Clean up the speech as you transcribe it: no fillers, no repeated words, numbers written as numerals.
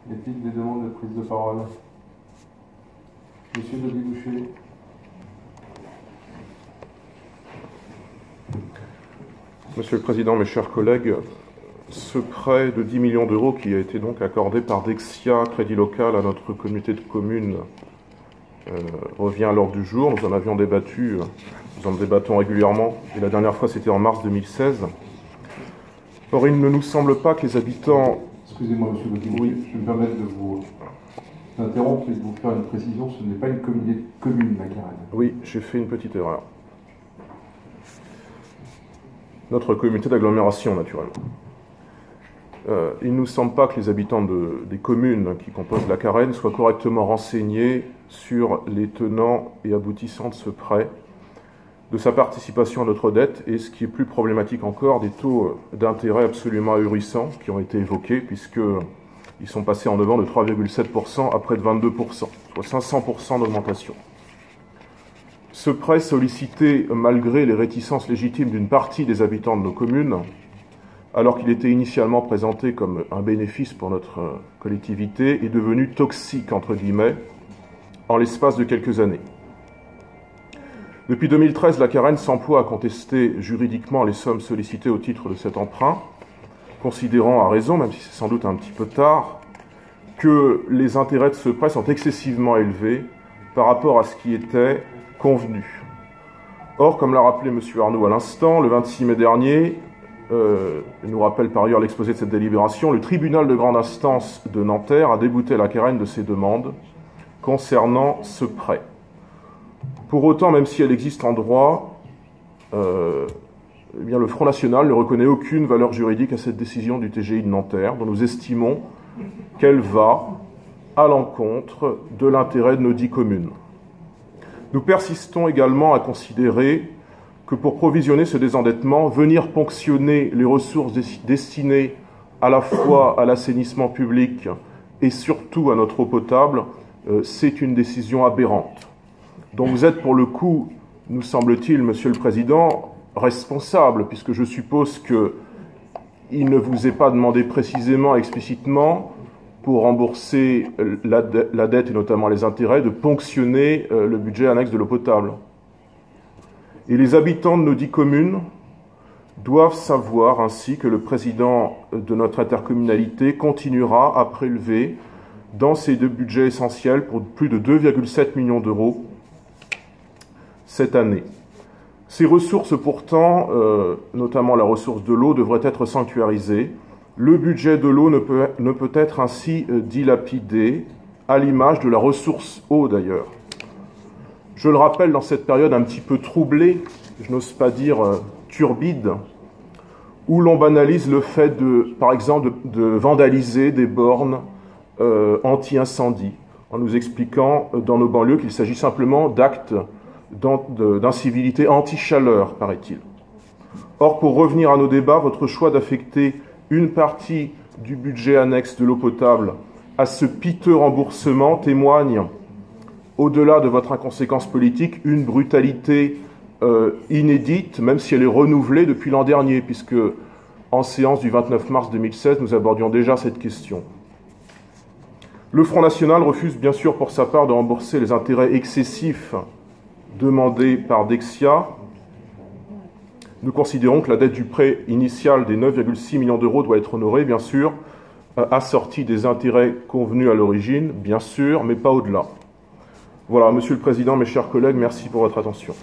Y a-t-il des demandes de prise de parole? Monsieur Deguy-Boucher. Monsieur le Président, mes chers collègues, ce prêt de 10 millions d'euros qui a été donc accordé par Dexia Crédit Local à notre communauté de communes revient à l'ordre du jour. Nous en avions débattu, nous en débattons régulièrement, et la dernière fois c'était en mars 2016. Or, il ne nous semble pas que les habitants... Excusez-moi, monsieur Deguy-Boucher, oui. je me permets de vous interrompre et de vous faire une précision. Ce n'est pas une communauté de communes, la Carène. Oui, j'ai fait une petite erreur. Notre communauté d'agglomération, naturellement. Il ne nous semble pas que les habitants des communes qui composent la Carène soient correctement renseignés sur les tenants et aboutissants de ce prêt, de sa participation à notre dette et, ce qui est plus problématique encore, des taux d'intérêt absolument ahurissants qui ont été évoqués, puisqu'ils sont passés en 9 ans de 3,7% à près de 22%, soit 500% d'augmentation. Ce prêt sollicité malgré les réticences légitimes d'une partie des habitants de nos communes, alors qu'il était initialement présenté comme un bénéfice pour notre collectivité, est devenu toxique, entre guillemets, en l'espace de quelques années. Depuis 2013, la Carène s'emploie à contester juridiquement les sommes sollicitées au titre de cet emprunt, considérant à raison, même si c'est sans doute un petit peu tard, que les intérêts de ce prêt sont excessivement élevés par rapport à ce qui était convenu. Or, comme l'a rappelé M. Arnaud à l'instant, le 26 mai dernier, nous rappelle par ailleurs l'exposé de cette délibération, le tribunal de grande instance de Nanterre a débouté la Carène de ses demandes concernant ce prêt. Pour autant, même si elle existe en droit, eh bien, le Front National ne reconnaît aucune valeur juridique à cette décision du TGI de Nanterre, dont nous estimons qu'elle va à l'encontre de l'intérêt de nos 10 communes. Nous persistons également à considérer que pour provisionner ce désendettement, venir ponctionner les ressources destinées à la fois à l'assainissement public et surtout à notre eau potable, c'est une décision aberrante. Donc vous êtes pour le coup, nous semble-t-il, Monsieur le Président, responsable, puisque je suppose qu'il ne vous est pas demandé précisément, explicitement, pour rembourser la dette et notamment les intérêts, de ponctionner le budget annexe de l'eau potable. Et les habitants de nos 10 communes doivent savoir ainsi que le président de notre intercommunalité continuera à prélever dans ces 2 budgets essentiels pour plus de 2,7 millions d'euros cette année. Ces ressources pourtant, notamment la ressource de l'eau, devraient être sanctuarisées. Le budget de l'eau ne peut être ainsi dilapidé, à l'image de la ressource eau d'ailleurs. Je le rappelle, dans cette période un petit peu troublée, je n'ose pas dire turbide, où l'on banalise le fait, par exemple, de vandaliser des bornes anti-incendie, en nous expliquant dans nos banlieues qu'il s'agit simplement d'actes d'incivilité anti-chaleur, paraît-il. Or, pour revenir à nos débats, votre choix d'affecter une partie du budget annexe de l'eau potable à ce piteux remboursement témoigne, au-delà de votre inconséquence politique, une brutalité inédite, même si elle est renouvelée depuis l'an dernier, puisque en séance du 29 mars 2016, nous abordions déjà cette question. Le Front National refuse bien sûr pour sa part de rembourser les intérêts excessifs demandés par Dexia. Nous considérons que la dette du prêt initial des 9,6 millions d'euros doit être honorée, bien sûr, assortie des intérêts convenus à l'origine, bien sûr, mais pas au-delà. Voilà, Monsieur le Président, mes chers collègues, merci pour votre attention.